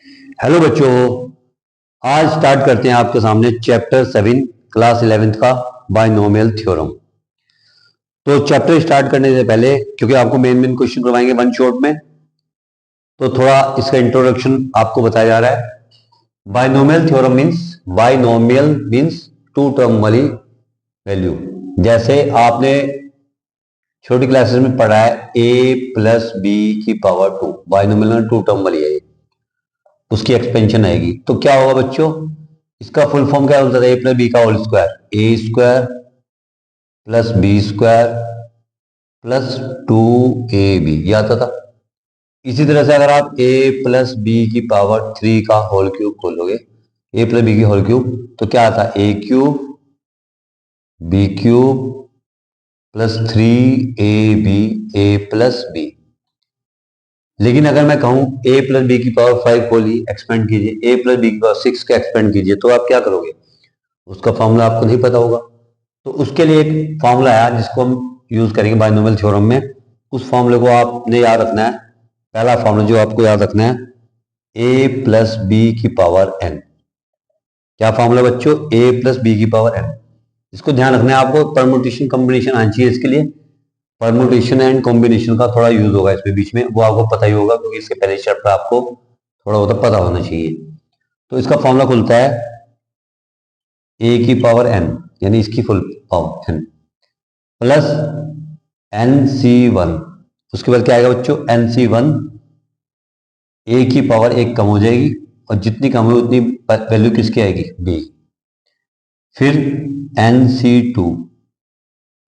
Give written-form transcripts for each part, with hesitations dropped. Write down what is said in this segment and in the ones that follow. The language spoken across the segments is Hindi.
हेलो बच्चों, आज स्टार्ट करते हैं आपके सामने चैप्टर 7 क्लास 11th का बायनोमियल थ्योरम। तो चैप्टर स्टार्ट करने से पहले, क्योंकि आपको मेन क्वेश्चन करवाएंगे वन शॉट में, तो थोड़ा इसका इंट्रोडक्शन आपको बताया जा रहा है। बायनोमियल मीन्स टू टर्म वाली वैल्यू। जैसे आपने छोटी क्लासेस में पढ़ा है a प्लस बी की पावर 2, बायनोमियल में टू टर्म वाली है, उसकी एक्सपेंशन आएगी। तो क्या होगा बच्चों, इसका फुल फॉर्म क्या होता है? ए प्लस बी का whole square, a square plus b square plus 2ab, ये आता था। इसी तरह से अगर आप a प्लस बी की पावर 3 का होल क्यूब खोलोगे, a प्लस बी की होल क्यूब, तो क्या आता? a cube b cube plus 3ab a plus b. लेकिन अगर मैं कहूं a प्लस बी की पावर 5 खोलिए, एक्सपेंड कीजिए, a प्लस बी की पावर 6 का एक्सपेंड कीजिए, तो आप क्या करोगे? उसका फॉर्मूला आपको नहीं पता होगा। तो उसके लिए एक फॉर्मूला है जिसको हम यूज करेंगे बायनोमियल थ्योरम में। उस फॉर्मूले को आपने याद रखना है। पहला फॉर्मूला जो आपको याद रखना है, a प्लस बी की पावर n। क्या फॉर्मूला बच्चों? a प्लस बी की पावर n। इसको ध्यान रखना है आपको। परमुटेशन कॉम्बिनेशन आनी चाहिए इसके लिए। परमुटेशन एंड कॉम्बिनेशन का थोड़ा यूज होगा इसमें बीच में, वो आपको पता ही होगा क्योंकि इसके पहले चैप्टर आपको थोड़ा बहुत पता होना चाहिए। तो इसका फॉर्मूला खुलता है a की पावर n, यानी इसकी full power n plus NC1। उसके बाद क्या आएगा बच्चों? NC1, a की पावर 1 कम हो जाएगी और जितनी कम हो उतनी वैल्यू किसकी आएगी? b। फिर NC2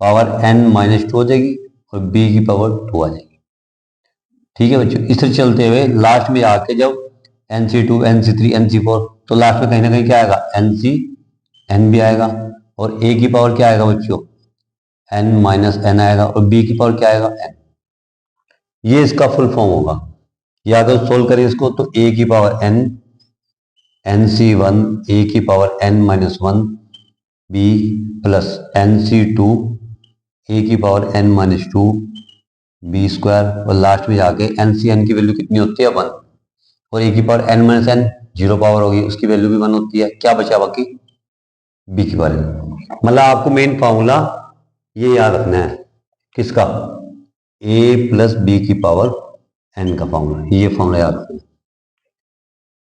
पावर n माइनस 2 हो जाएगी और b की पावर 2 आ जाएगी। ठीक है बच्चों, इस तरह चलते हुए लास्ट में आके जब NC2 NC3 NC4, तो लास्ट में कहीं ना कहीं क्या आएगा? NCn भी आएगा और a की पावर क्या आएगा बच्चों? n माइनस n आएगा और b की पावर क्या आएगा? n। ये इसका फुल फॉर्म होगा। या तो सोल्व करें इसको, तो a की पावर n NC1 a की power n minus 1 b plus NC2 a की power n minus 2 b square, और लास्ट में जाके NCn की वैल्यू कितनी होती है? 1, और a की power n minus n zero power होगी, उसकी वैल्यू भी 1 होती है। क्या बचा बाकी? b की पावर n। मतलब आपको मेन फॉर्मूला ये याद रखना है, किसका? a प्लस बी की पावर n का फॉर्मूला, ये फॉर्मूला याद रखना है।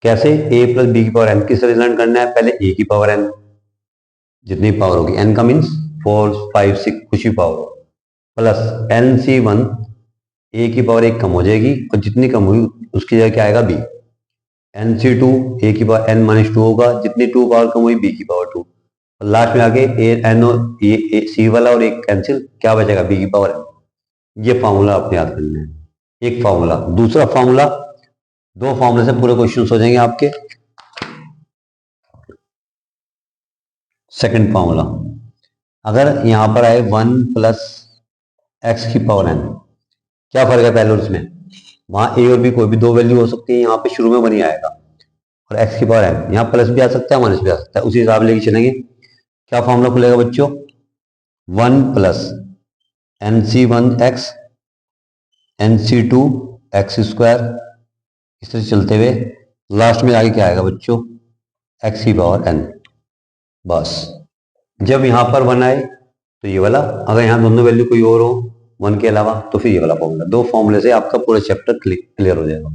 कैसे? a प्लस बी की पावर n किस रिजल्ट करना है? पहले a की पावर n, जितनी पावर होगी, n का मीन्स 4 5 6 कुछ भी पावर हो, प्लस NC1 a की पावर 1 कम हो जाएगी और जितनी कम हुई उसकी जगह क्या आएगा? b। NC2 a की पावर n माइनस 2 होगा, जितनी 2 पावर कम हुई b की पावर 2, और लास्ट में आके c वाला और एक कैंसिल, क्या बचेगा? b की पावर n। ये फॉर्मूला आपने याद करना है, एक फॉर्मूला। दूसरा फॉर्मूला, दो फॉर्मूले से पूरे क्वेश्चन हो जाएंगे आपके। सेकंड फॉर्मूला, अगर यहां पर आए 1 प्लस एक्स की पावर n, क्या फर्क है पहले और इसमें? वहां a और b कोई भी दो वैल्यू हो सकती है, यहाँ पे शुरू में 1 ही आएगा, और x की पावर n यहाँ प्लस भी आ सकता है माइनस भी आ सकता है, उसी हिसाब लेके चलेंगे। क्या फॉर्मूला खुलेगा बच्चों? 1 plus NC1x NC2 x square, इस तरह चलते हुए लास्ट में आगे क्या आएगा बच्चों? x की पावर n। बस जब यहां पर 1 आए तो ये वाला, अगर यहां दोनों वैल्यू कोई और हो 1 के अलावा, तो फिर ये वाला फॉर्मूला। दो फॉर्मूले से आपका पूरा चैप्टर क्लियर हो जाएगा।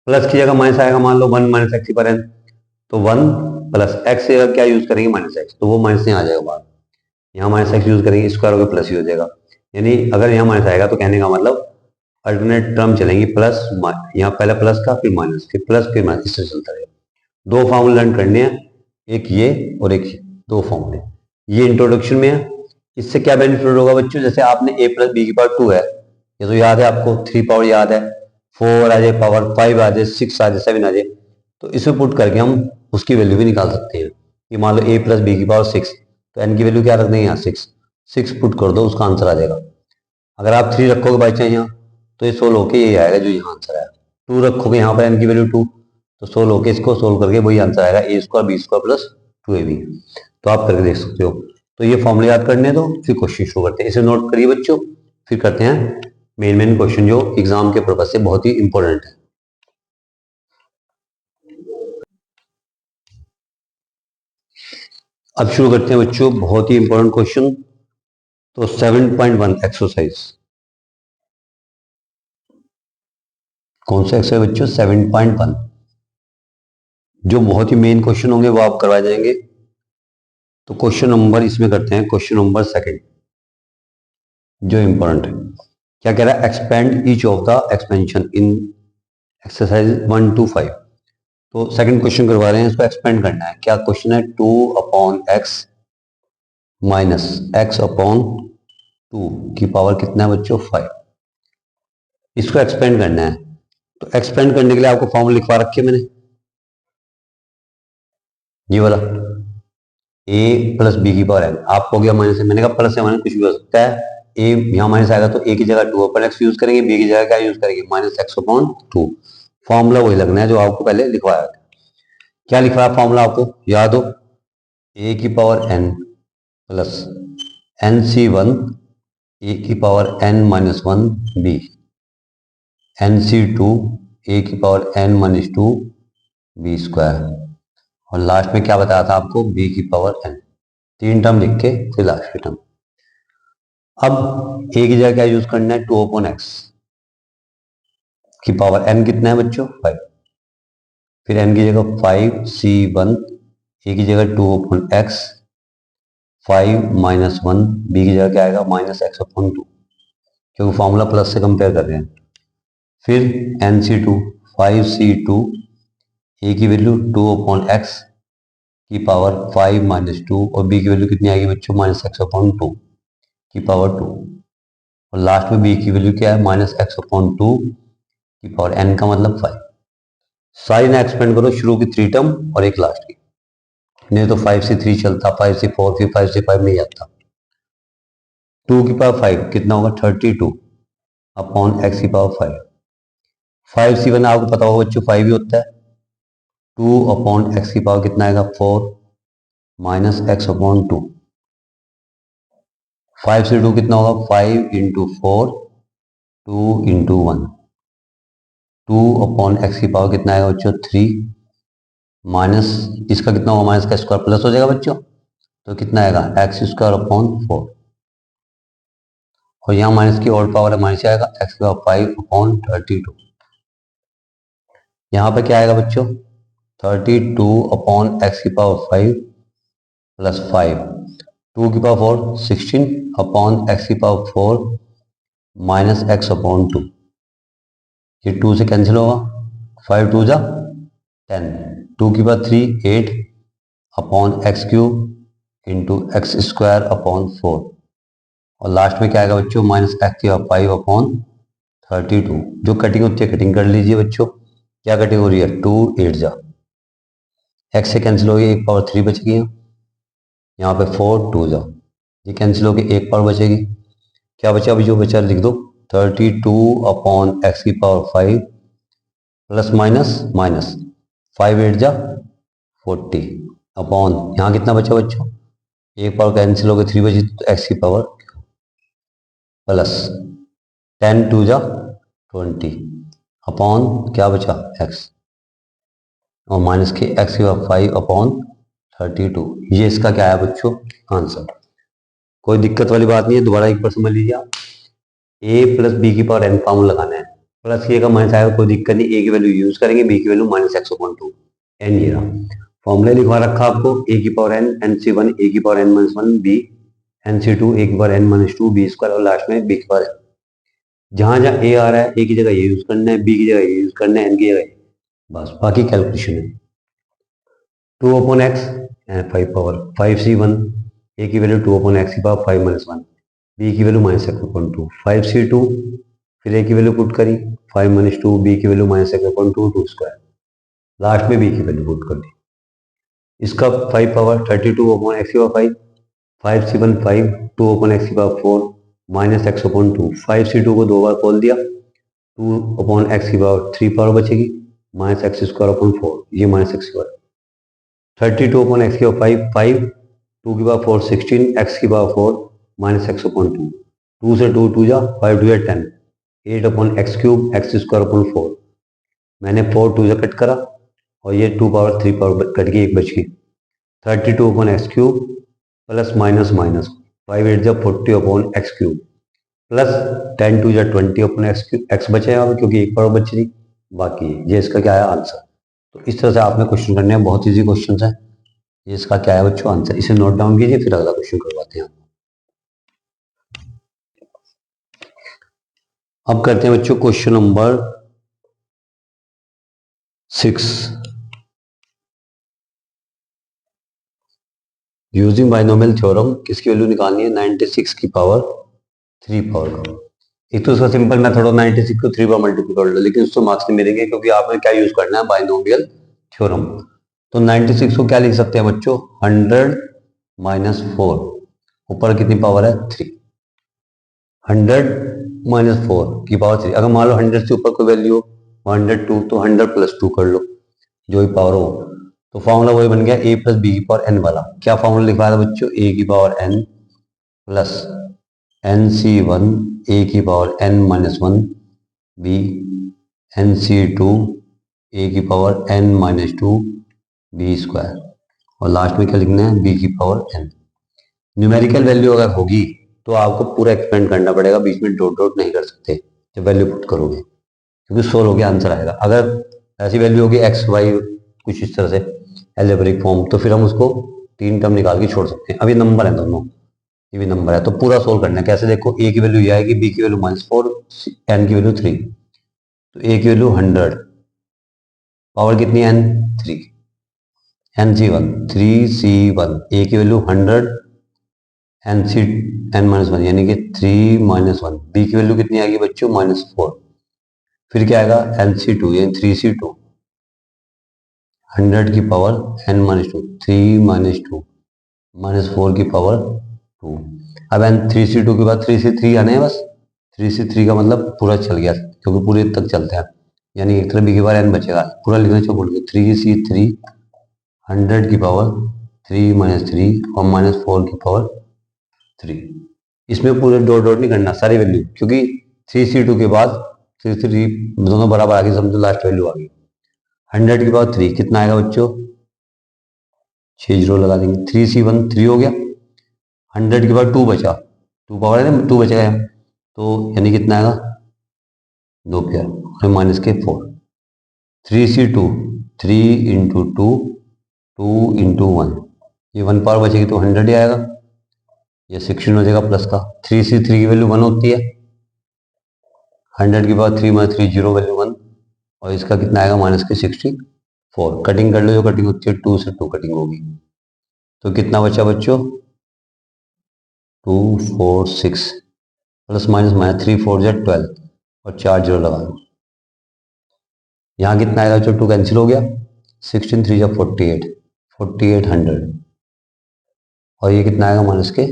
प्लस की जगह माइनस आएगा, मान लो 1 माइनस एक्स की पावर n, तो 1 प्लस एक्स से क्या यूज करेंगे? माइनस एक्स, तो वो माइनस नहीं आ जाएगा बाहर। यहाँ माइनस एक्स यूज करेंगे, स्क्वायर होकर प्लस ही हो जाएगा। यानी अगर यहाँ माइनस आएगा तो कहने का मतलब अल्टरनेट टर्म चलेंगी, प्लस यहाँ पहले प्लस का, फिर माइनस, फिर प्लस, फिर माइनस, इससे चलता रहेगा। दो फॉर्मूले लर्न करने हैं, एक ये और एक ये, दो फॉर्मूले। ये इंट्रोडक्शन में है। इससे क्या बेनिफिट होगा बच्चों? जैसे आपने a प्लस बी की पावर 2 है, ये तो याद है आपको, 3 पावर याद है, 4 आ जाए, पावर 5 आ जाए, 6 आ जाए, 7 आ जाए, तो इसमें पुट करके हम उसकी वैल्यू भी निकाल सकते हैं। कि मान लो a प्लस बी की पावर 6, तो n की वैल्यू क्या रख देंगे? यहाँ 6 पुट कर दो, उसका आंसर आ जाएगा। अगर आप 3 रखोगे बाई चांस यहाँ, तो ये सोल्व होके यही आएगा जो यहाँ आंसर आएगा। 2 रखोगे यहाँ पर n की वैल्यू 2, तो सोल्व होके इसको सोल्व करके वही आंसर आएगा, a square B square plus 2ab। तो आप करके देख सकते हो। तो ये फॉर्मूला याद करने दो, फिर क्वेश्चन शुरू करते हैं। इसे नोट करिए बच्चों, फिर करते हैं मेन क्वेश्चन जो एग्जाम के पर्पज से बहुत ही इंपॉर्टेंट है। अब शुरू करते हैं बच्चों, बहुत ही इंपॉर्टेंट क्वेश्चन। तो 7.1 एक्सरसाइज, कौन सा एक्सरसाइज बच्चों? 7.1, जो बहुत ही मेन क्वेश्चन होंगे वो आप करवाए जाएंगे। तो क्वेश्चन नंबर इसमें करते हैं, क्वेश्चन नंबर सेकंड जो इंपॉर्टेंट है। क्या कह रहा है? Expand each of the expansion in exercise 1 to 5। तो सेकंड क्वेश्चन करवा रहे हैं, इसको एक्सपेंड करना है। क्या क्वेश्चन है? 2/x माइनस x/2 की पावर कितना है बच्चों? 5। इसको एक्सपेंड करना है। तो एक्सपेंड करने के लिए आपको फॉर्मूला लिखवा रखी है मैंने, ये वाला, a प्लस बी की पावर n। आपको गया माइनस, मैंने कहा प्लस या माइनस कुछ भी हो सकता है। a यहाँ माइनस आएगा तो a की जगह 2/x यूज करेंगे, b की जगह क्या यूज करेंगे? -x/2। फॉर्मूला वही लगना है जो आपको पहले लिखवाया था। क्या लिखवाया फॉर्मूला आपको याद हो? a की power n plus nc1 a की power n-1 b, nc2 a की पावर n-2 b स्क्वायर, और लास्ट में क्या बताया था आपको? b की पावर n। तीन टर्म लिख के फिर लास्ट की टर्म। अब a की जगह क्या यूज करना है? 2/x की पावर n कितना है बच्चों? 5। फिर n की जगह 5c1, a की जगह 2/x, 5-1, b की जगह क्या आएगा? -x/2, क्योंकि फॉर्मूला प्लस से कंपेयर कर रहे हैं। फिर nc2, 5c2, a की वैल्यू 2/x की पावर 5-2, और b की वैल्यू कितनी आएगी बच्चों? -x/2 की पावर 2, और लास्ट में b की वैल्यू क्या है? -x/2 की पावर n का मतलब 5। सारी ना एक्सपेंड करो, शुरू की 3 टर्म और एक लास्ट की। नहीं तो 5 से 3 चलता, 5 से 4, फिर 5 से 5 नहीं आता। 2 की पावर 5 कितना होगा? 32/x की पावर 5। 5c1 आपको पता होगा बच्चों 5 ही होता है। 2/x की पावर कितना आएगा? 4 -x/2। 5 से 2 कितना होगा? 5 × 4, 2 × 1। 2/x की पावर कितना आएगा बच्चों? 3, माइनस इसका कितना होगा? माइनस का स्क्वायर प्लस हो जाएगा बच्चों, तो कितना आएगा? x²/4। और यहाँ माइनस की और पावर है, माइनस आएगा x² 5/32। यहाँ पे क्या आएगा बच्चों? 32/x की पावर 5 प्लस 5, 2 की पावर 4, 16/x की पावर 4 -x/2। ये 2 से कैंसिल होगा, 5 2 जा 10, 2 की पावर 3 8/x³ × x²/4, और लास्ट में क्या आएगा बच्चों? -x की पावर 5/32। जो कटिंग होती है कटिंग कर लीजिए बच्चों। क्या कटिंग हो रही है? 2 8 जा, x से कैंसिल हो गई, एक पावर 3 बच गई है। यहाँ पे 4 2 जा, ये कैंसिल हो गई, एक पावर बचेगी। क्या बचा? अभी जो बचा लिख दो, 32/x की पावर 5 प्लस माइनस 5 8 जा 40 अपॉन, यहाँ कितना बचा बच्चों? एक पावर कैंसिल हो गई, 3 बची, तो x की पावर प्लस 10 2 जा 20 अपॉन क्या बचा? x, और माइनस के x की पावर 5/32। ये इसका क्या है बच्चों? आंसर। कोई दिक्कत वाली बात नहीं है, दोबारा एक बार समझ लीजिए आप। a प्लस बी की पावर n फॉर्मूला लगाना है, प्लस किए का माइनस आएगा, कोई दिक्कत नहीं। a की वैल्यू यूज करेंगे, b की वैल्यू -x/2, n ये रहा फॉर्मूला लिखवा रखा आपको। a की पावर n, nc1 a की power n-1 b, nc2 a की पावर n-2 b स्क्वायर, और लास्ट में b की पावर n। जहां जहां a आ रहा है a की जगह ये यूज करना है, b की जगह ये यूज करना है, n की जगह बस, बाकी कैलकुलेशन है। 2/x 5 पावर 5c1 a की वैल्यू 2/x की पावर 5-1, b की वैल्यू -x/2, 5c2 फिर a की वैल्यू पुट करी 5-2, b की वैल्यू -x/2 2 स्क्वायर, लास्ट में b की वैल्यू पुट कर दी। इसका 5 पावर 32/x की पावर 5, 5c1 5, 2/x की पावर 4 -x/2, 5c2 को 2 बार खोल दिया, 2/x की पावर 3 पावर बचेगी, -x²/4, ये -x²। 32/x की पावर 5 5, 2 की पावर 4 16, x की पावर 4 -x/2, 2 से 2 2 जा 5 2 10, 8/x³ x²/4। मैंने 4 2 से कट करा, और ये 2 पावर 3 पावर कट गई, एक बच गई। 32 upon x cube plus minus minus 5 8 जब 40 अपॉन एक्स क्यूब प्लस 10 2 जब 20 अपॉन एक्स बचे यहाँ पे, क्योंकि एक पावर बच रही बाकी। ये इसका क्या है आंसर। तो इस तरह से आपने क्वेश्चन करने हैं, बहुत इजी क्वेश्चन है। ये इसका क्या है बच्चों आंसर, इसे नोट डाउन कीजिए, फिर अगला क्वेश्चन करवाते हैं। अब करते हैं बच्चों question number 6। Using binomial theorem किसकी वैल्यू निकालनी है, 96 की पावर 3 पावर का। एक तो उसका सिंपल मेथड हो 96 को 3 बार मल्टीप्लाई कर लो, लेकिन उससे मार्क्स नहीं मिलेंगे, क्योंकि आपने क्या यूज करना है, बाइनोमियल थ्योरम। तो 96 को क्या लिख सकते हैं बच्चों, 100 माइनस 4, ऊपर कितनी पावर है 3, 100 माइनस 4 की पावर 3। अगर मान लो 100 से ऊपर कोई वैल्यू हो 102, तो 100 प्लस 2 कर लो, जो भी पावर हो। तो फॉर्मूला वही बन गया a प्लस बी की पावर n वाला। क्या फॉर्मूला लिखवाया था बच्चों, a की power n plus nc1 a की power n minus 1 b nc2 a की power n minus 2 b square, और लास्ट में क्या लिखना है, b की पावर n। न्यूमेरिकल वैल्यू अगर होगी तो आपको पूरा एक्सपेंड करना पड़ेगा, बीच में डॉट डॉट नहीं कर सकते जब वैल्यू पुट करोगे, क्योंकि सोल्व होकर आंसर आएगा। अगर ऐसी वैल्यू होगी एक्स वाई कुछ इस तरह से एल्जेब्रिक फॉर्म, तो फिर हम उसको 3 टर्म निकाल के छोड़ सकते हैं। अभी नंबर है दोनों, ये भी नंबर है, तो पूरा सोल्व करना है। कैसे, देखो a की वैल्यू ये आएगी, b की वैल्यू -4, n की वैल्यू 3। तो a की वैल्यू 100, पावर कितनी है n 3, nc1 3c1, a की वैल्यू 100 nc n माइनस 1 यानी कि 3 माइनस 1, b की वैल्यू कितनी आएगी बच्चों -4, फिर क्या आएगा nc2 यानी 3c2 100 की power n minus 2, 3 minus 2 minus 4 की पावर 2। अब n 3c2 के बाद 3c3 आने हैं बस, 3c3 का मतलब पूरा चल गया, क्योंकि पूरे तक चलते हैं, यानी एक तरफ b की पावर n बचेगा, पूरा लिखना चाहिए बोल के 3c3 100 की पावर 3 माइनस 3 और माइनस 4 की पावर 3। इसमें पूरे डॉट डॉट नहीं करना, सारी वैल्यू, क्योंकि 3c2 के बाद 3 दोनों बराबर आ गए, समझो लास्ट वैल्यू आ गई। 100 की पावर 3 कितना आएगा बच्चों, 6 जीरो लगा देंगे, 3c1 3 हो गया, 100 के बाद 2 बचा, 2 पावर है ना, 2 बचेगा यहाँ, तो यानी कितना आएगा 2 पेयर और माइनस के 4, 3c2 3 इंटू 2 2 इंटू 1, ये 1 पावर बचेगी तो 100 ही आएगा, ये 16 हो जाएगा प्लस का। 3c3 की वैल्यू 1 होती है, 100 के बाद 3 माइनस 3 जीरो वैल्यू 1, और इसका कितना आएगा माइनस के 64। कटिंग कर लो, जो कटिंग होती है 2 से 2 कटिंग होगी, तो कितना बचा बच्चों 2 4 6 प्लस माइनस माइनस 3 4 जा 12 और 4 जीरो लगा दो, यहाँ कितना आएगा बच्चों, 2 कैंसिल हो गया, 16 3 जा 48 4800, और ये कितना आएगा माइनस के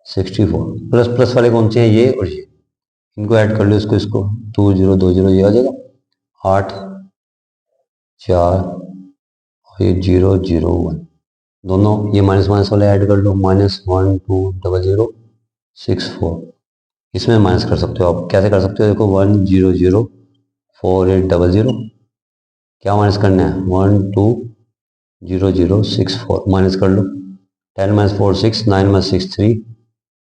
64। प्लस प्लस वाले कौन से हैं, ये और ये, इनको ऐड कर लो, इसको 2 0 2 0 ये आ जाएगा 8 4 और ये 0 0 1, दोनों ये माइनस माइनस वाले ऐड कर लो, -1 2 0 0 6 4। इसमें माइनस कर सकते हो आप, कैसे कर सकते हो, देखो 1 0 0 4 8 0 0, क्या माइनस करना है 1 2 0 0 6 4, माइनस कर लो, 10 माइनस 4 6 9 माइनस 6 3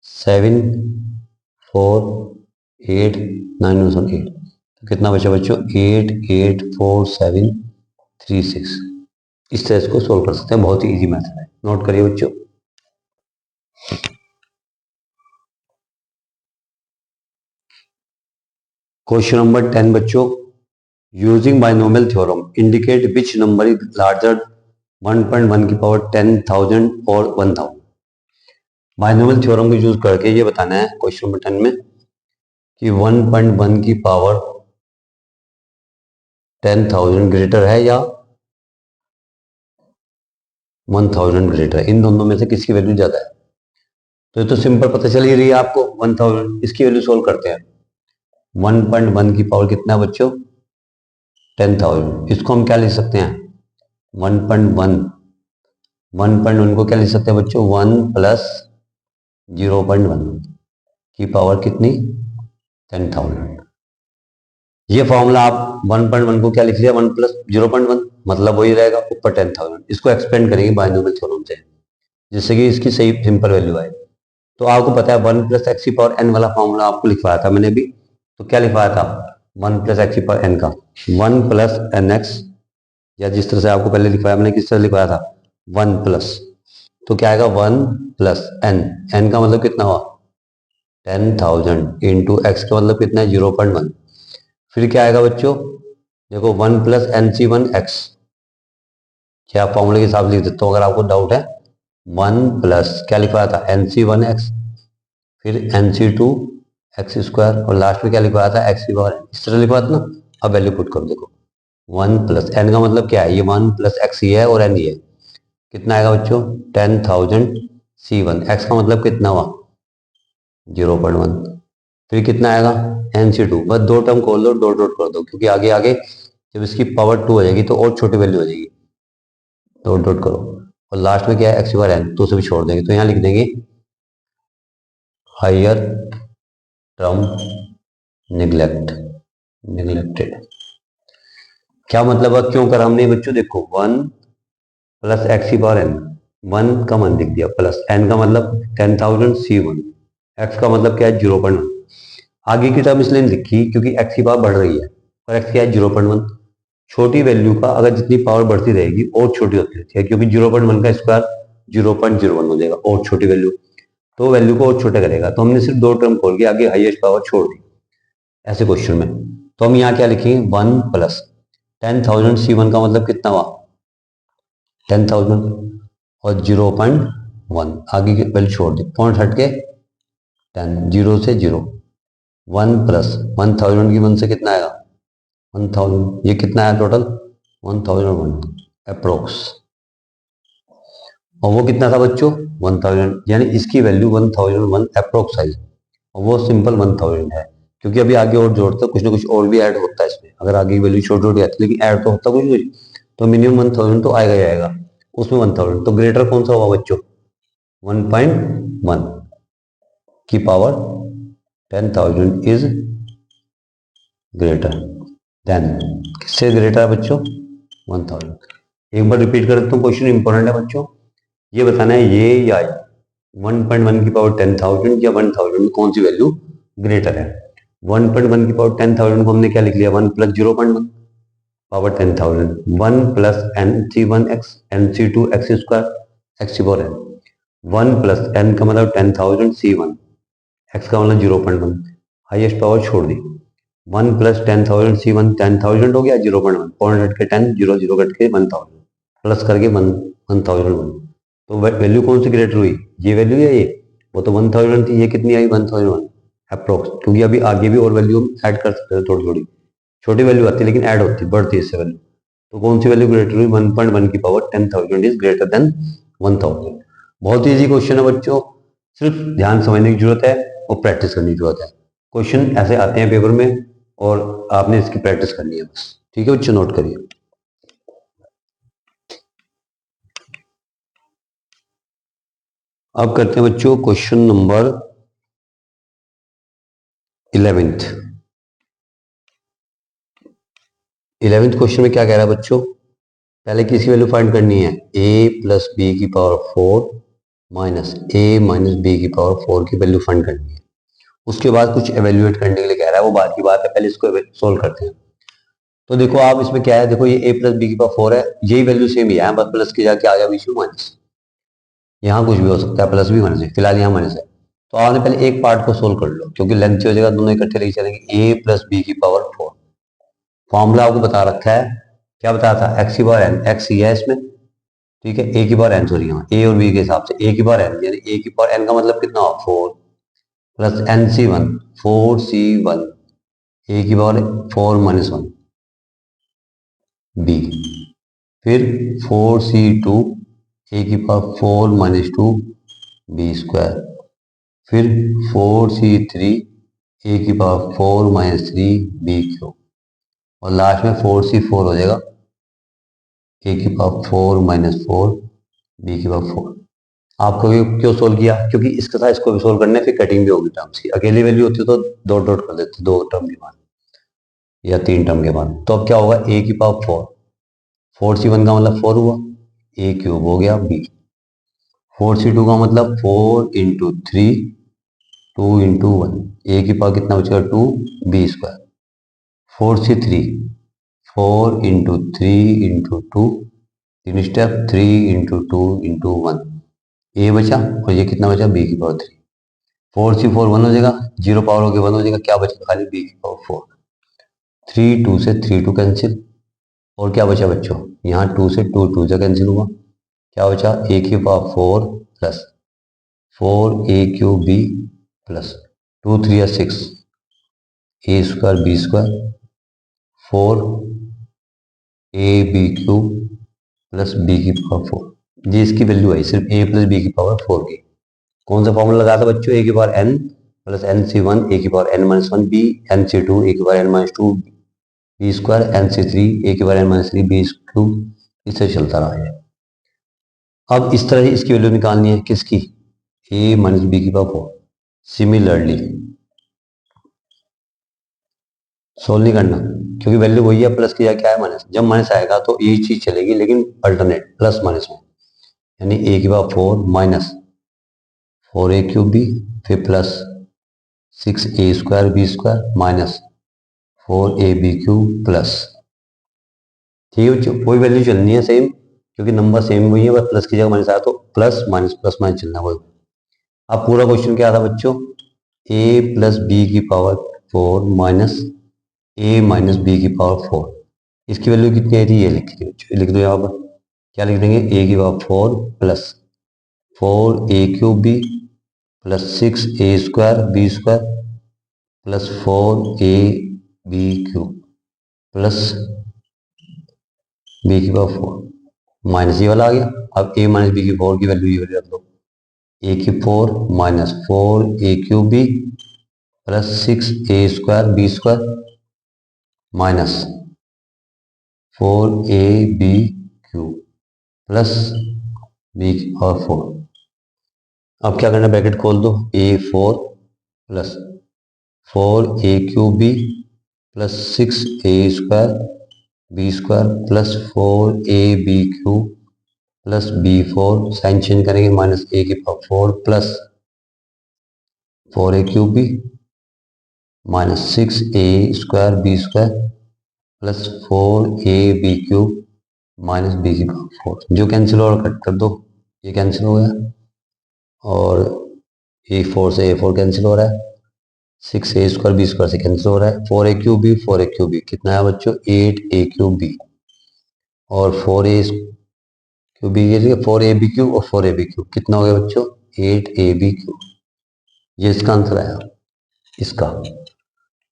7 4 8 9 माइनस 1 8, तो कितना बचा बच्चों 8 8 4 7 3 6। इस तरह इसको सोल्व कर सकते हैं, बहुत ही इजी मेथड है, नोट करिए बच्चों। क्वेश्चन नंबर 10 बच्चों, using binomial theorem indicate which number is larger 1.1 की पावर 10,000 और 1000। बाइनोमियल थ्योरम को यूज करके ये बताना है क्वेश्चन नंबर 10 में कि 1.1 की पावर 10,000 ग्रेटर है या 1000 ग्रेटर है, इन दोनों में से किसकी वैल्यू ज्यादा है। तो ये तो सिंपल पता चल ही रही है आपको 1000, इसकी वैल्यू सोल्व करते हैं। 1.1 की पावर कितना है बच्चों 10,000, इसको हम क्या लिख सकते हैं 1.1 1.1 को क्या लिख सकते हैं बच्चों 1 प्लस 0.1 की पावर कितनी 10,000। ये फॉर्मूला आप 1.1 को क्या लिख लिया, 1 प्लस 0.1, मतलब वही रहेगा ऊपर 10,000। इसको एक्सपेंड करेंगे बाइनोमियल थ्योरम से, जिससे कि इसकी सही सिंपल वैल्यू आए। तो आपको पता है 1 प्लस एक्स की पावर एन वाला फॉर्मूला आपको लिखवाया था मैंने अभी। तो क्या लिखवाया था, 1 प्लस एक्स की पावर एन का 1 प्लस एन एक्स, या जिस तरह से आपको पहले लिखवाया मैंने, किस तरह लिखवाया था 1 प्लस, तो क्या आएगा 1 प्लस एन, एन का मतलब कितना हुआ 10,000 इंटू एक्स का मतलब कितना है 0.1। फिर क्या आएगा बच्चों, देखो 1 प्लस एन सी 1 एक्स, क्या आप फॉर्मूले के हिसाब से लिख देते हो अगर आपको डाउट है। 1 प्लस क्या लिखवाया था एन सी 1 एक्स, फिर एन सी 2 एक्स स्क्वायर, और लास्ट में क्या लिखवाया था एक्स की पावर एन, इस तरह लिखवाया था ना। अब वैल्यू पुट करो, देखो 1 प्लस एन का मतलब क्या है, ये 1 प्लस एक्स ये है और एन ये है, कितना आएगा बच्चों 10,000 सी 1, एक्स का मतलब कितना हुआ 0.1, फिर कितना आएगा एन सी 2, बस दो टर्म खोल दो, डॉट डॉट कर दो, क्योंकि आगे आगे जब इसकी पावर 2 हो जाएगी तो और छोटी वैल्यू हो जाएगी, डॉट डॉट करो, और लास्ट में क्या है एक्स की पावर एन, तो उसे भी छोड़ देंगे, तो यहाँ लिख देंगे हायर टर्म निग्लेक्टेड। क्या मतलब है, क्यों करा हमने बच्चों, देखो 1 प्लस एक्स की पावर एन, 1 का मान लिख दिया, प्लस एन का मतलब 10,000 सी 1, एक्स का मतलब क्या है 0.1। आगे की टर्म इसलिए नहीं लिखी क्योंकि एक्स की पावर बढ़ रही है, और एक्स क्या है 0.1। छोटी वैल्यू का अगर जितनी पावर बढ़ती रहेगी और छोटी होती रहती है, क्योंकि 0.1 का स्क्वायर 0.01 हो जाएगा, और छोटी वैल्यू तो वैल्यू को और छोटा करेगा। तो हमने सिर्फ दो टर्म खोल के आगे हाईएस्ट पावर छोड़ दी ऐसे क्वेश्चन में। तो हम यहाँ क्या लिखेंगे 1 प्लस 10,000 सी 1 का मतलब कितना हुआ 10,000, और 0.1 आगे की वैल्यू छोड़ दी, पॉइंट हट के 10, 0 से 0, 1 प्लस 1,000 की 1 से कितना आएगा 1,000, ये कितना आया टोटल 1,001 अप्रोक्स, और वो कितना था बच्चों 1,000, यानी इसकी वैल्यू 1,001 अप्रोक्स आई, और वो सिंपल 1,000 है, क्योंकि अभी आगे और जोड़ता कुछ ना कुछ और भी ऐड होता है इसमें, अगर आगे की वैल्यू छोटी छोटी आती है लेकिन ऐड तो होता कुछ कुछ, तो मिनिमम 1,000 तो आएगा ही आएगा, उसमें 1,000 तो ग्रेटर कौन सा होगा बच्चों 1.1 की पावर 10,000 इज ग्रेटर देन, किससे ग्रेटर है बच्चों 1,000। एक बार रिपीट कर देता हूँ, क्वेश्चन इंपॉर्टेंट है बच्चों, ये बताना है ये या 1.1 की पावर 10,000 या 1,000 में कौन सी वैल्यू ग्रेटर है। 1.1 की पावर 10,000 को हमने क्या लिख लिया 1 plus 0.1 power 10,000, 1 plus N C 1 X N C 2 X square X की पावर एन, 1 प्लस एन का मतलब 10,000 सी 1, एक्स का मतलब 0.1, हाईएस्ट पावर छोड़ दी, 1 प्लस 10,000 सी 1 10,000 हो गया 0.1, पॉइंट हट के 10, 0 0 कट के 1,000, प्लस करके 1,001, तो वैल्यू कौन सी ग्रेटर हुई, ये वैल्यू है ये, वो तो 1,000 थी, ये कितनी आई 1,001 अप्रोक्स, क्योंकि अभी आगे भी और वैल्यू ऐड कर सकते हैं थोड़ी थोड़ी, छोटी वैल्यू आती है लेकिन ऐड होती बढ़ती है इससे वैल्यू, तो कौन सी वैल्यू ग्रेटर हुई 1.1 की पावर 10,000 इज ग्रेटर देन 1,000। बहुत ईजी क्वेश्चन है बच्चों, सिर्फ ध्यान समझने की जरूरत है और प्रैक्टिस करने की जरूरत है। क्वेश्चन ऐसे आते हैं पेपर में और आपने इसकी प्रैक्टिस करनी है बस, ठीक है बच्चों, नोट करिए। अब करते हैं बच्चों question number 11th। 11th question में क्या कह रहा है बच्चों, पहले किसकी वैल्यू फाइंड करनी है a प्लस बी की power 4 minus a minus B की पावर 4 की वैल्यू फाइंड करनी है। उसके बाद कुछ एवेल्युएट करने के लिए कह रहा है, वो बात की बात है, पहले इसको सोल्व करते हैं। तो देखो आप इसमें क्या है, देखो ये a प्लस बी की पावर 4 है, यही वैल्यू सेम ही है, बस प्लस की जाके आ गया बीच में माइनस, यहाँ कुछ भी हो सकता है प्लस भी माइनस है, फिलहाल यहाँ माइनस है। तो आपने पहले एक पार्ट को सोल्व कर लो, क्योंकि लेंथ हो जाएगा, दोनों इकट्ठे लेके चलेंगे a प्लस बी की पावर 4, फॉर्मूला आपको बता रखा है, क्या बताया था एक्स की पावर एन, एक्स ही है इसमें, ठीक है, ए की पावर एन, सॉरी यहाँ ए और बी के हिसाब से ए की पावर एन, यानी ए की पावर एन का मतलब कितना हो 4 plus N C 1 4 C 1 A की पावर 4 माइनस 1 बी, फिर 4 सी 2 ए की पावर 4 माइनस 2 बी स्क्वायर, फिर 4 सी 3 ए की पावर 4 माइनस 3 बी क्यूब, और लास्ट में 4 सी 4 हो जाएगा ए की पावर 4 माइनस 4 बी की पावर 4। आपको ये क्यों सोल्व किया, क्योंकि इसके साथ इसको भी सोल्व करने फिर कटिंग भी होगी टर्म्स की, अकेली वैल्यू होती तो डॉट डॉट कर देते दो टर्म के बाद। या 3 टर्म के बाद। तो अब क्या होगा, ए की पावर 4, 4c1 का मतलब 4 हुआ, ए क्यूब हो गया बी, 4c2 का मतलब 4 इंटू 3 2 इंटू 1, ए की पावर कितना बचेगा 2 B square, 4c3 4 into 3 into 2, तीन स्टेप 3 इंटू 2 इंटू 1, ए बचा और ये कितना बचा बी की पावर 3, 4c4 1 हो जाएगा, जीरो पावर हो गया 1 हो जाएगा, क्या बचेगा खाली बी की पावर 4, 3 2 से 3 2 कैंसिल, और क्या बचा बच्चों, यहाँ 2 से 2 2 से कैंसिल हुआ, क्या बचा ए की power 4 plus 4 A cube B plus 2 3 6 A square B square 4 A B cube plus B की पावर 4, ये इसकी वैल्यू आई सिर्फ ए प्लस बी की पावर 4 की। कौन सा फॉर्मूला लगाया था बच्चों, ए की power N plus N c one a की power N minus one b, N c two a की power N minus two b square, n c three a की power N minus three b cube, इससे चलता रहा है। अब इस तरह इसकी वैल्यू निकालनी है किसकी, ए माइनस बी की पावर 4। सिमिलरली सोल्व नहीं करना क्योंकि वैल्यू वही है, प्लस की जगह क्या है माइनस, जब माइनस आएगा तो ये चीज चलेगी लेकिन अल्टरनेट प्लस माइनस में, यानी ए की पावर 4 माइनस 4 ए क्यूब बी, फिर plus 6 A square B square minus 4 A B cube plus, ठीक है बच्चों, कोई वैल्यू चलनी है सेम क्योंकि नंबर सेम वही है, बस प्लस की जगह माइनस आया तो प्लस माइनस चलना वही। अब पूरा क्वेश्चन क्या था बच्चों, ए प्लस बी की पावर 4 माइनस ए माइनस बी की पावर 4, इसकी वैल्यू कितनी आई थी ये लिख दो यहाँ पर, क्या लिख देंगे ए की power 4 plus 4 A cube B plus 6 A square B square plus 4 A B cube plus B की पावर 4 माइनस ये वाला आ गया। अब ए माइनस बी की 4 की वैल्यू ये वाली रख दो, ए की 4 minus 4 A cube B plus 6 A square B square minus 4 A B cube plus B की पावर 4। अब क्या करना, ब्रैकेट खोल दो, A 4 plus 4 A cube B plus 6 A square B square plus 4 A B cube plus B 4, sign change करेंगे माइनस ए की power 4 plus 4 A cube B minus 6 A square B square plus 4 A B cube minus B की पावर 4, जो कैंसिल और कट कर दो, ये कैंसिल हो गया और ए 4 से ए 4 कैंसिल हो रहा है, 6 ए स्क्वायर बी स्क्वायर से कैंसिल हो रहा है, 4 ए क्यूब बी कितना है बच्चों 8 ए क्यूब बी और 4 ए cube b, 4 A B cube और 4 ए बी क्यूब कितना हो गया बच्चों 8 ए बी क्यूब, ये इसका आंसर आया इसका।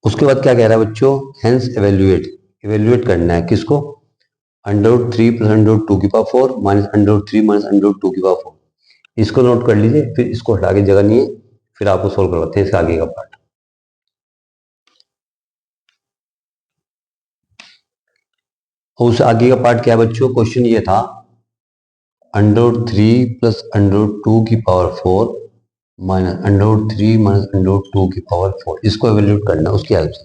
उसके बाद क्या कह रहा है बच्चों, हेंस एवेल्युएट करना है किसको, √3 प्लस √2 की पावर 4 माइनस √3 माइनस √2 की पावर 4, इसको नोट कर लीजिए, फिर इसको हटा के जगह नहीं है, फिर आपको सोल्व करवाते हैं इसका आगे का पार्ट। उस आगे का पार्ट क्या है बच्चों, क्वेश्चन ये था √3 प्लस √2 की पावर 4 माइनस √3 माइनस √2 की पावर 4, इसको एवेल्यूट करना है उसकी हेल्प से।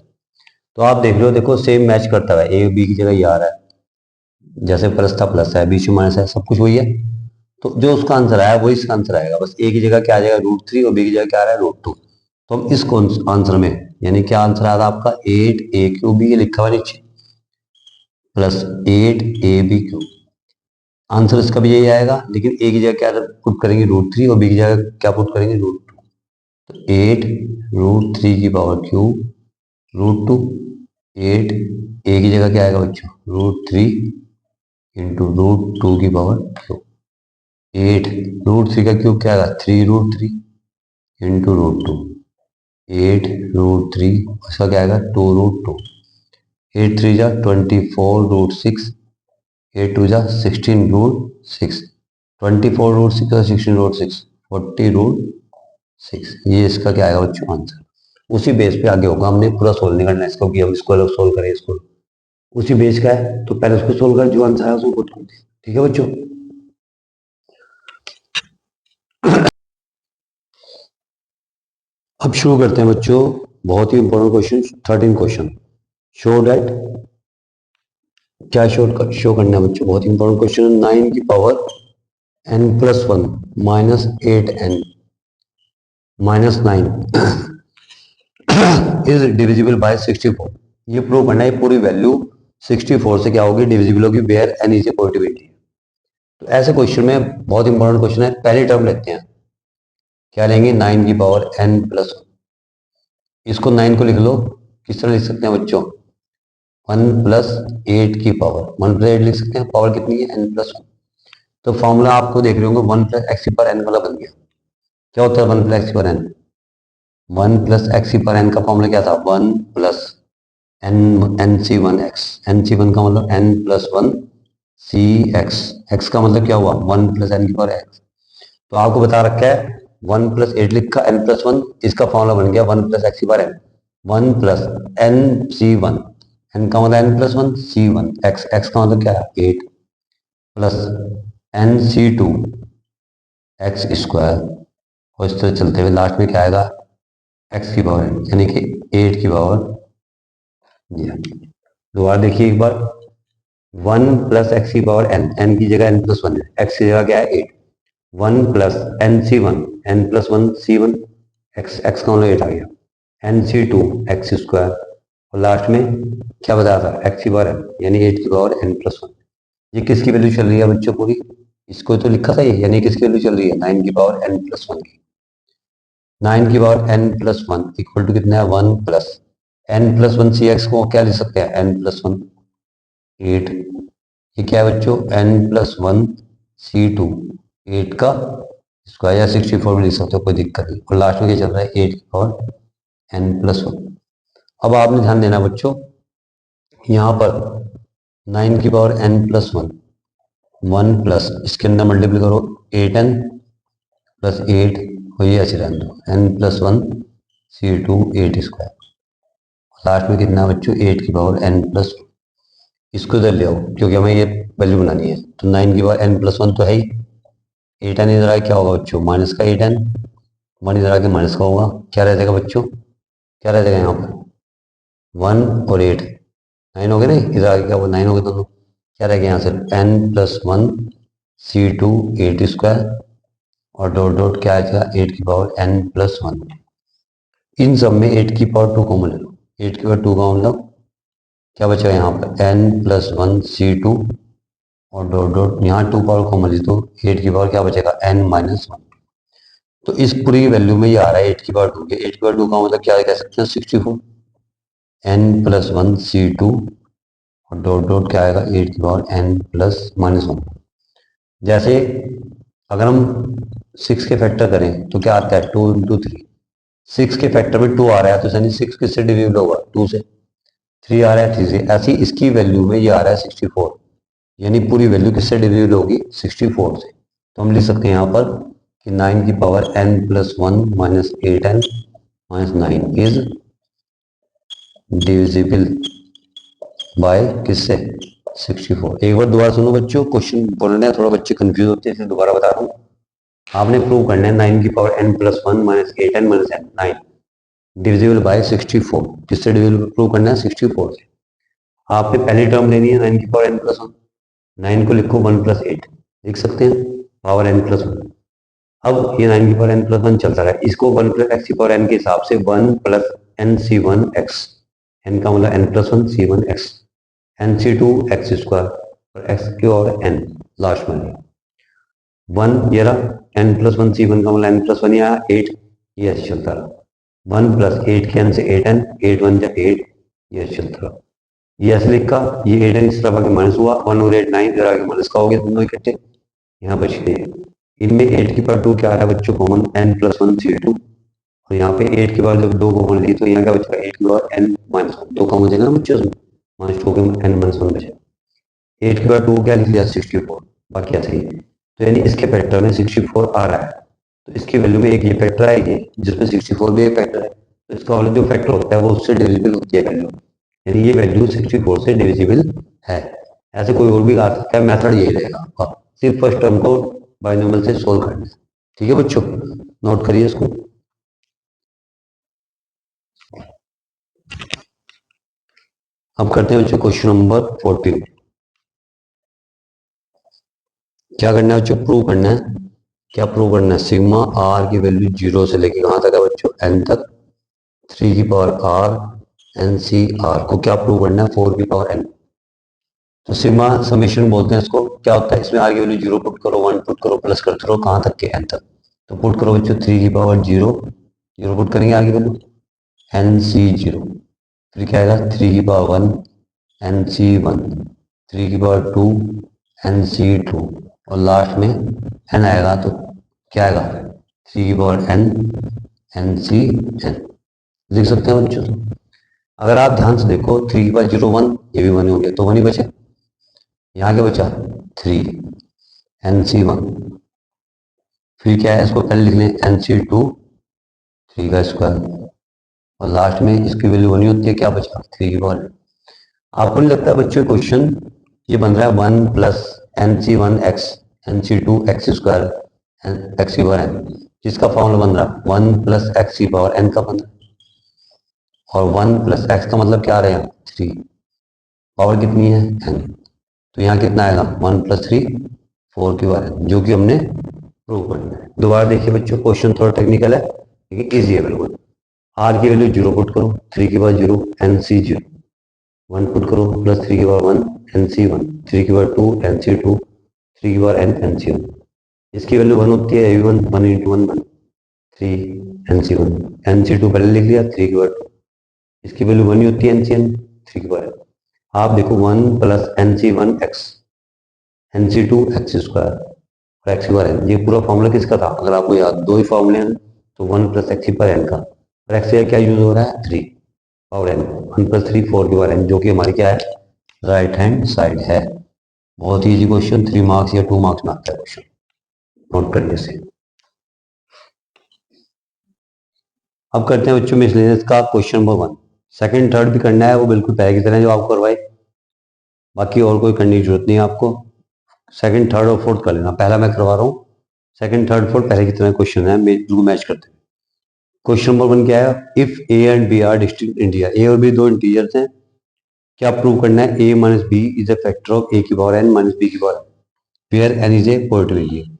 तो आप देख लो, देखो सेम मैच करता है, ए बी की जगह ये आ रहा है, जैसे प्लस था प्लस है, बीच में माइनस है, सब कुछ वही है, तो जो उसका आंसर आया वही इसका आंसर आएगा, बस ए की जगह क्या आ जाएगा √3 और बी की जगह क्या आ रहा है √2। तो हम इस आंसर में, यानी क्या आंसर आया था आपका 8 ए क्यूब बी, ये लिखा हुआ नीचे plus 8 A B cube, answer इसका भी यही आएगा, लेकिन ए की जगह क्या पुट करेंगे √3 और बी की जगह क्या पुट करेंगे √2, तो 8 √3 की पावर क्यूब √2, 8 ए की जगह क्या आएगा बच्चों √3 इंटू √2 की पावर क्यूब, 8 √3 का क्यूब क्या आएगा 3 √3 इंटू √2, 8 √3 इसका क्या आएगा 2 √2, 8 3 जा 24 √6, 8 2 जा 16 √6, 24 √6 और 16 √6 40 √6, ये इसका क्या आएगा बच्चों आंसर। उसी बेस पे आगे होगा, हमने पूरा सोल्व नहीं करना इसको कि हम इसको अलग सोल्व करें, इसको उसी बेस का है तो पहले उसको सोल्व कर, जो आंसर है उसको पुट कर दे, ठीक है बच्चों। अब शुरू करते हैं बच्चों, बहुत ही important question, 13 question show that, क्या शो करना है बच्चों, बहुत इंपॉर्टेंट क्वेश्चन। 9 की power n+1 -8n -9 is divisible by 64। ये प्रूव करना है पूरी वैल्यू 64 से क्या होगी, डिविजिबल होगी, where n is a positive. तो ऐसे क्वेश्चन में बहुत इंपॉर्टेंट क्वेश्चन है, पहली टर्म लेते हैं, क्या लेंगे, 9 की पावर n+1। इसको 9 को लिख लो, किस तरह लिख सकते हैं बच्चों, 1+8 की पावर, 1+8 लिख सकते हैं, पावर कितनी है n+1। तो फॉर्मूला आपको देख रहे होंगे 1+x/n वाला बन गया। क्या होता है 1+x/n, 1+x/n का फॉर्मूला क्या था, 1+n+1x, nc1 का मतलब n+1 cx, x का मतलब क्या हुआ 1+n⁴x। तो आपको बता रखा है 1+8 लिखा n+1, इसका फॉर्मूला बन गया 1+x/n, 1+nc1, n का मतलब n+1, c1 x, x का मतलब क्या है 8, प्लस nc2 x², और इस तरह चलते हुए लास्ट में क्या आएगा x की पावर n, यानी कि 8 की पावर। दोबारा देखिए एक बार, 1+x की पावर n, n की जगह n+1 है, x की जगह क्या है 8, 1+nc1, n+1 c1 x, x का मतलब 8 आ गया, nc2 x², और लास्ट में क्या बताया था x की पावर n, यानी 8 की पावर n+1। ये किसकी वैल्यू चल रही है बच्चों पूरी, इसको तो लिखा था ये, यानी किसकी वैल्यू चल रही है 9 की पावर n+1 की। 9 की पावर n+1 इक्वल टू कितना है 1+n+1 cx को क्या लिख सकते हैं n+1 8, ये क्या है बच्चों n+1 c2 8 का स्क्वायर, या 64 में लिख सकते हो, कोई दिक्कत नहीं, और लास्ट में क्या चल रहा है 8 की पावर n+1। अब आपने ध्यान देना बच्चों, यहाँ पर 9 की पावर n+1 1 प्लस इसके अंदर मल्टीपल करो 8n प्लस 8, और ये ऐसे रहने दो n+1 c2 8², लास्ट में कितना बच्चों 8 की पावर n+1। इसको इधर ले आओ क्योंकि हमें ये वैल्यू बनानी है, तो 9 की पावर n+1 तो है ही, 8n इधर आके क्या होगा बच्चों माइनस का 8n, 1 इधर आके माइनस का होगा, क्या रह जाएगा बच्चों, क्या रह जाएगा यहाँ पर 1 और 8, 9 हो गए ना, इधर आके क्या होगा 9 हो गए दोनों, क्या रह गया यहाँ से n+1 c2 8², और डॉट डॉट क्या आएगा 8 की पावर n+1। इन सब में 8 की पावर 2 कॉमन ले लो, 8 की पावर 2 का मतलब क्या बचेगा यहाँ पर n+1 c2, और डॉट डॉट यहाँ 2 पावर कॉमन ली तो 8 की पावर क्या बचेगा n-1। तो इस पूरी वैल्यू में ये आ रहा है 8 की पावर 2 के, 8 की पावर 2 का मतलब क्या कह सकते हैं 64, n+1 c2, और डॉट डॉट क्या आएगा 8 की पावर n+-1। जैसे अगर हम 6 के फैक्टर करें तो क्या आता है 2 × 3, 6 के फैक्टर में 2 आ रहा है तो यानी 6 किससे डिविजिबल होगा 2 से, 3 आ रहा है 3 से, ऐसी इसकी वैल्यू में ये आ रहा है 64, यानी पूरी वैल्यू किससे डिविजिबल होगी 64 से। तो हम लिख सकते हैं यहाँ पर कि 9 की power n+1 -8n -9 is divisible by किससे 64। एक बार दोबारा सुनो बच्चों, क्वेश्चन बोलने हैं थोड़ा बच्चे कंफ्यूज होते हैं, इसलिए दोबारा बता रहा हूँ। आपने प्रूव करना है 9 की power n+1 -8n -9 divisible by 64, किससे डिविजिबल प्रूव करना है 64 से। आपने पहली टर्म लेनी है 9 की पावर n+1, 9 को लिखो 1+8 लिख सकते हैं पावर n+1। अब ये 9 की पावर n+1 चलता रहा, इसको 1+x की पावर n के हिसाब से 1+nc1x, n का मतलब n+1 c1x, nc2 x², और x की और n लास्ट में 1, ये रहा n+1 c1 का मतलब n+1 या 8, ये ऐसे चलता रहा 1+8 के n से 8n, 8 1 जा 8, ये ऐसे चलता रहा। ये ऐसे लिखा, ये 8n इस तरफ आके माइनस हुआ, 1 और 8 9 इधर आके माइनस का हो गया, दोनों इकट्ठे यहाँ बच गए। इनमें 8 की पावर 2 क्या आ रहा है बच्चों कॉमन n+1 c2, और यहाँ पे 8 की पावर जब 2 कॉमन ली तो यहाँ क्या बचेगा 8 की पावर n-1, 2 कॉमन बचेगा ना बच्चों उसमें, -2 के n-1 बचेगा, 8 की पावर 2 क्या लिख लिया 64, बाकी ऐसे ही। तो यानी इसके फैक्टर में 64 आ रहा है, तो इसकी वैल्यू में एक ये फैक्टर आएगी जिसमें 64 भी एक फैक्टर है, तो इसका वाला जो फैक्टर होता है वो उससे डिविजिबल होती है वैल्यू, यानी ये वैल्यू 64 से डिविजिबल है। ऐसे कोई और भी आ सकता है, मेथड यही रहेगा आपका, सिर्फ फर्स्ट टर्म को बाइनोमियल से सोल्व करना है। ठीक है बच्चों, नोट करिए इसको। अब करते हैं बच्चों क्वेश्चन नंबर 14। क्या करना है बच्चों? प्रूव करना है। क्या प्रूव करना है? सिग्मा आर की वैल्यू 0 से लेके कहां तक है बच्चों? n तक 3 की power r N C R को क्या प्रूव करना है? 4 की पावर n। तो सिग्मा समेशन बोलते हैं इसको। क्या होता है? इसमें आर की वैल्यू 0 पुट करो, 1 पुट करो, प्लस करते रहो, कहां तक के? n तक। तो पुट करो बच्चों 3 की पावर 0, 0 पुट करेंगे आर की वैल्यू एन सी 0। फिर क्या आएगा? 3 की पावर 1 एन सी 1, 3 की पावर 2 एन सी 2, और लास्ट में n आएगा तो क्या आएगा? 3 की power n N C n। लिख सकते हैं बच्चों। अगर आप ध्यान से देखो 3 की पावर 0 1, ये भी 1 हो गया, तो 1 ही बचा। यहाँ क्या बचा? 3 एन सी 1। फिर क्या है? इसको पहले लिख लें एन सी 2, 3 का स्क्वायर, और लास्ट में इसकी वैल्यू 1 ही होती है। क्या बचा? 3 की पावर। आपको नहीं लगता बच्चों क्वेश्चन ये बन रहा है 1 plus N C 1 X N C 2 X square X की पावर एन, जिसका फॉर्मूला बन रहा है 1 प्लस एक्स की पावर एन का बन रहा है। और 1 प्लस एक्स का मतलब क्या आ रहा है? 3। पावर कितनी है? एन। तो यहाँ कितना आएगा? 1 प्लस 3 4 की पावर एन, जो कि हमने प्रूव करना है। दोबारा देखिए बच्चों, क्वेश्चन थोड़ा टेक्निकल है लेकिन ईजी है बिल्कुल। आर की वैल्यू 0 पुट करो, 3 की पावर 0 एन सी 0, 1 पुट करो, प्लस 3 की पावर 1 एन सी 1, 3 की पावर 2 एन सी 2, 3 की पावर एन एन सी 1। इसकी वैल्यू 1 होती है, A 1 1 into 1 1 3 N C 1, N C 2 पहले लिख लिया, 3 की पावर 2, इसकी वैल्यू 1 ही होती है एन सी एन, 3 की पावर। आप देखो 1 plus N C 1 X N C 2 X square और एक्स की पावर एन, ये पूरा फॉर्मूला किसका था? अगर आपको याद, दो ही फॉर्मूले हैं, तो 1 प्लस एक्स की पावर एन का, और एक्स का क्या यूज हो रहा है? 3 पावर एन, 1 प्लस 3 4 की पावर एन, जो कि हमारी क्या है? राइट हैंड साइड है। बहुत ही इजी क्वेश्चन, 3 मार्क्स या 2 मार्क्स में आता है क्वेश्चन नोट करने से। अब करते हैं बच्चों मिसलेनियस का क्वेश्चन नंबर 1। सेकंड थर्ड भी करना है, वो बिल्कुल पहले की तरह जो आपको करवाए, बाकी और कोई करने की जरूरत नहीं है आपको। सेकंड थर्ड और फोर्थ कर लेना, पहला मैं करवा रहा हूँ। सेकंड थर्ड फोर्थ पहले की तरह क्वेश्चन है, बिल्कुल मैच करते हैं। क्वेश्चन नंबर 1 क्या है? If a and b are distinct integer, a और बी दो इंटीजर्स हैं, क्या प्रूव करना है? A minus B is a factor of ए की पावर एन माइनस बी की power where n is a positive.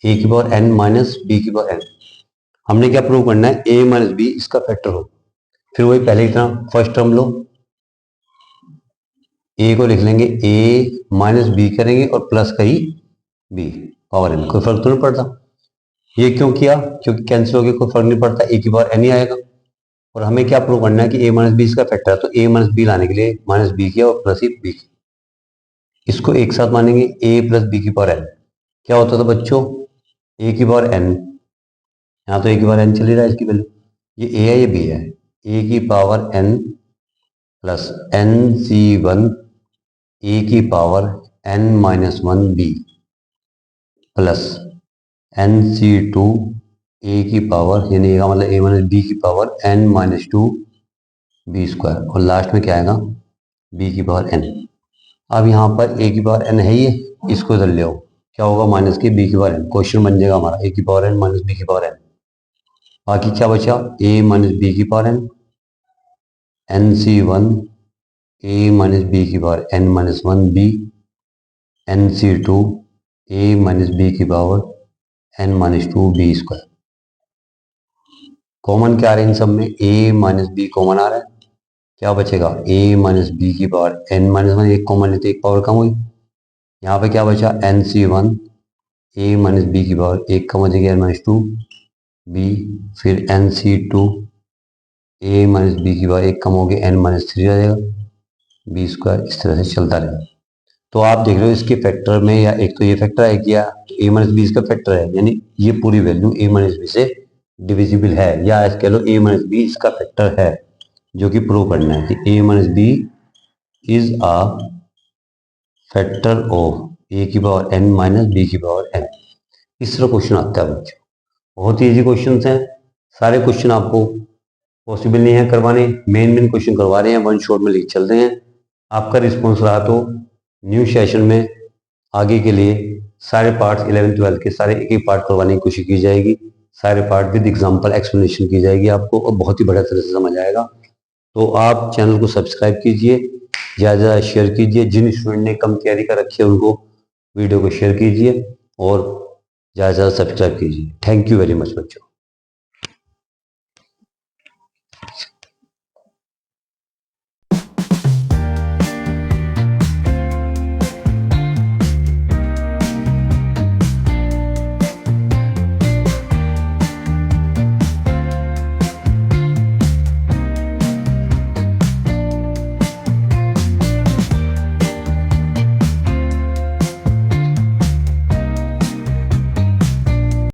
A की पावर एन माइनस बी की पावर एन, हमने क्या प्रूव करना है? ए माइनस बी इसका फैक्टर हो। फिर वही पहले की तरह फर्स्ट टर्म लो, ए को लिख लेंगे ए माइनस बी करेंगे और प्लस कहीं बी पावर एन, कोई फर्क तो नहीं पड़ता। ये क्यों किया? क्योंकि कैंसिल हो गया, कोई फर्क नहीं पड़ता, ए की पावर एन ही आएगा। और हमें क्या प्रूव करना है कि ए माइनस बी इसका फैक्टर है, तो ए माइनस बी लाने के लिए माइनस बी किया और प्लस ही बी की, इसको एक साथ मानेंगे ए प्लस बी की पावर एन। क्या होता था बच्चों? ए की पावर एन, यहाँ तो ए की पावर एन चली रहा है, इसकी वैल्यू ये ए है ये बी है, ए की power N plus N C 1 A की power N minus 1 B plus N C 2 A की पावर, यानी ए का मतलब ए माइनस बी की power N minus 2 B square, और लास्ट में क्या आएगा? बी की पावर एन। अब यहाँ पर ए की पावर एन है ही है, इसको इधर ले आओ, क्या होगा? माइनस की बी की पावर एन, क्वेश्चन बन जाएगा हमारा ए की पावर एन माइनस बी की पावर एन। बाकी क्या बचा? ए माइनस बी की power N, N C 1 A minus B की power N minus 1 B, N C 2 A minus B की power N minus 2 B square. Common क्या आ रहा है इन सब में? ए माइनस बी कॉमन आ रहा है, क्या बचेगा? ए माइनस बी की पावर एन माइनस 1, एक कॉमन लेते एक पावर कम हुई। यहाँ पे क्या बचा? N C 1 A minus B की पावर एक कम हो जाएगी एन माइनस 2 बी, फिर N C 2 A minus B की पावर एक कम हो गई एन माइनस 3 आ जाएगा बी स्क्वायर, इस तरह से चलता रहेगा। तो आप देख रहे हो इसके फैक्टर में, या एक तो ये फैक्टर है किया, तो ए माइनस बी इसका फैक्टर है, यानी ये पूरी वैल्यू ए माइनस बी से डिविजिबल है, या ऐसे कह लो ए माइनस बी इसका फैक्टर है, जो कि प्रूव करना है कि A minus B is a factor of ए की पावर एन माइनस बी की पावर एन। इस तरह क्वेश्चन आता है बच्चों, बहुत ही इजी क्वेश्चन हैं। सारे क्वेश्चन आपको पॉसिबल नहीं है करवाने, मेन क्वेश्चन करवा रहे हैं, वन शॉट में लिख चल रहे हैं। आपका रिस्पॉन्स रहा तो न्यू सेशन में आगे के लिए सारे पार्ट्स 11th 12th के सारे एक एक पार्ट करवाने की कोशिश की जाएगी, सारे पार्ट विद एग्जांपल एक्सप्लेनेशन की जाएगी आपको, और बहुत ही बढ़िया तरह से समझ आएगा। तो आप चैनल को सब्सक्राइब कीजिए, ज़्यादा शेयर कीजिए। जिन स्टूडेंट ने कम तैयारी कर रखी है उनको वीडियो को शेयर कीजिए और ज़्यादा से ज़्यादा सब्सक्राइब कीजिए। थैंक यू वेरी मच बच्चों।